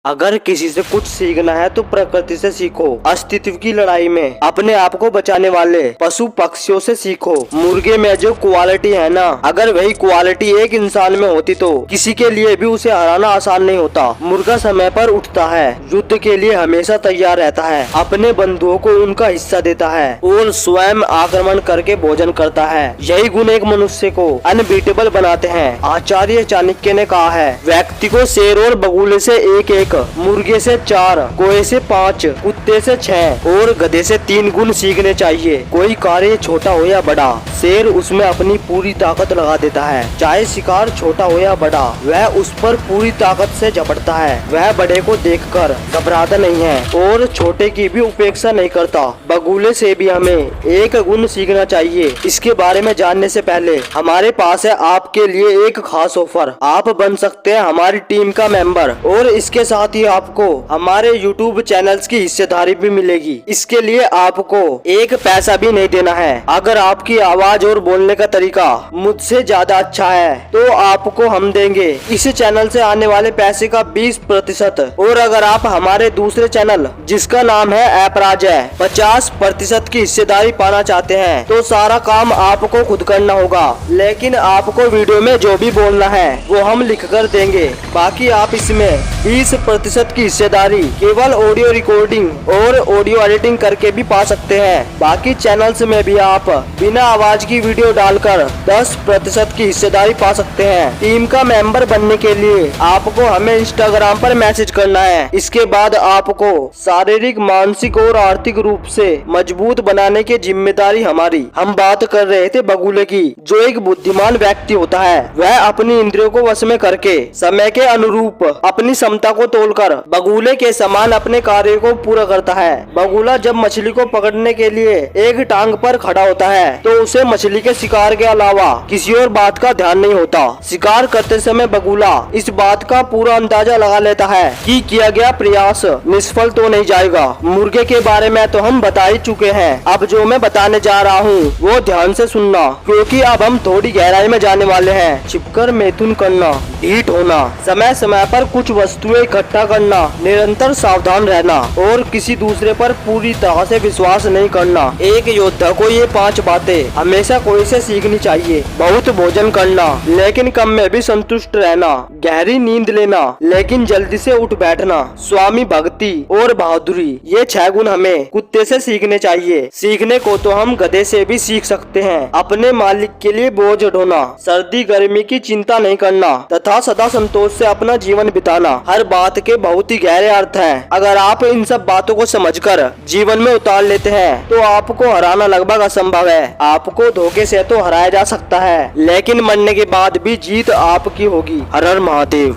अगर किसी से कुछ सीखना है तो प्रकृति से सीखो। अस्तित्व की लड़ाई में अपने आप को बचाने वाले पशु पक्षियों से सीखो। मुर्गे में जो क्वालिटी है ना, अगर वही क्वालिटी एक इंसान में होती तो किसी के लिए भी उसे हराना आसान नहीं होता। मुर्गा समय पर उठता है, युद्ध के लिए हमेशा तैयार रहता है, अपने बंधुओं को उनका हिस्सा देता है और स्वयं आक्रमण करके भोजन करता है। यही गुण एक मनुष्य को अनबीटेबल बनाते हैं। आचार्य चाणक्य ने कहा है, व्यक्ति को शेर और बगुले से एक, मुर्गे से 4, कोए से 5, कुत्ते से 6 और गधे से 3 गुण सीखने चाहिए। कोई कार्य छोटा हो या बड़ा, शेर उसमें अपनी पूरी ताकत लगा देता है। चाहे शिकार छोटा हो या बड़ा, वह उस पर पूरी ताकत से झपटता है। वह बड़े को देखकर घबराता नहीं है और छोटे की भी उपेक्षा नहीं करता। बगुले से भी हमें एक गुण सीखना चाहिए। इसके बारे में जानने से पहले हमारे पास है आपके लिए एक खास ऑफर। आप बन सकते हैं हमारी टीम का मेंबर और इसके साथ ही आपको हमारे YouTube चैनल्स की हिस्सेदारी भी मिलेगी। इसके लिए आपको एक पैसा भी नहीं देना है। अगर आपकी आवाज और बोलने का तरीका मुझसे ज्यादा अच्छा है तो आपको हम देंगे इस चैनल से आने वाले पैसे का 20%। और अगर आप हमारे दूसरे चैनल जिसका नाम है ऐपराज है 50% की हिस्सेदारी पाना चाहते हैं तो सारा काम आपको खुद करना होगा। लेकिन आपको वीडियो में जो भी बोलना है वो हम लिख कर देंगे। बाकी आप इसमें 20% की हिस्सेदारी केवल ऑडियो रिकॉर्डिंग और ऑडियो एडिटिंग करके भी पा सकते हैं। बाकी चैनल्स में भी आप बिना आवाज की वीडियो डालकर 10% की हिस्सेदारी पा सकते हैं। टीम का मेंबर बनने के लिए आपको हमें इंस्टाग्राम पर मैसेज करना है। इसके बाद आपको शारीरिक, मानसिक और आर्थिक रूप से मजबूत बनाने की जिम्मेदारी हमारी। हम बात कर रहे थे बगुले की। जो एक बुद्धिमान व्यक्ति होता है वह अपनी इंद्रियों को वश में करके समय के अनुरूप अपनी क्षमता को तोड़कर बगुले के समान अपने कार्य को पूरा करता है। बगुला जब मछली को पकड़ने के लिए एक टांग पर खड़ा होता है तो उसे मछली के शिकार के अलावा किसी और बात का ध्यान नहीं होता। शिकार करते समय बगुला इस बात का पूरा अंदाजा लगा लेता है कि किया गया प्रयास निष्फल तो नहीं जाएगा। मुर्गे के बारे में तो हम बता ही चुके हैं। अब जो मैं बताने जा रहा हूँ वो ध्यान से सुनना, क्योंकि अब हम थोड़ी गहराई में जाने वाले हैं। छिपकर मैथुन करना, ढीठ होना, समय समय पर कुछ वस्तुएं इकट्ठा करना, निरंतर सावधान रहना और किसी दूसरे पर पूरी तरह से विश्वास नहीं करना। एक योद्धा को ये 5 बातें हमेशा कोई से सीखनी चाहिए। बहुत भोजन करना लेकिन कम में भी संतुष्ट रहना, गहरी नींद लेना लेकिन जल्दी से उठ बैठना, स्वामी भक्ति और बहादुरी। ये 6 गुण हमें कुत्ते से सीखने चाहिए। सीखने को तो हम गधे से भी सीख सकते हैं। अपने मालिक के लिए बोझ ढोना, सर्दी गर्मी की चिंता नहीं करना तथा सदा संतोष से अपना जीवन बिताना। हर बात के बहुत ही गहरे अर्थ हैं। अगर आप इन सब बातों को समझकर जीवन में उतार लेते हैं तो आपको हराना लगभग असंभव है। आपको धोखे से तो हराया जा सकता है लेकिन मरने के बाद भी जीत आपकी होगी। हर हर महादेव।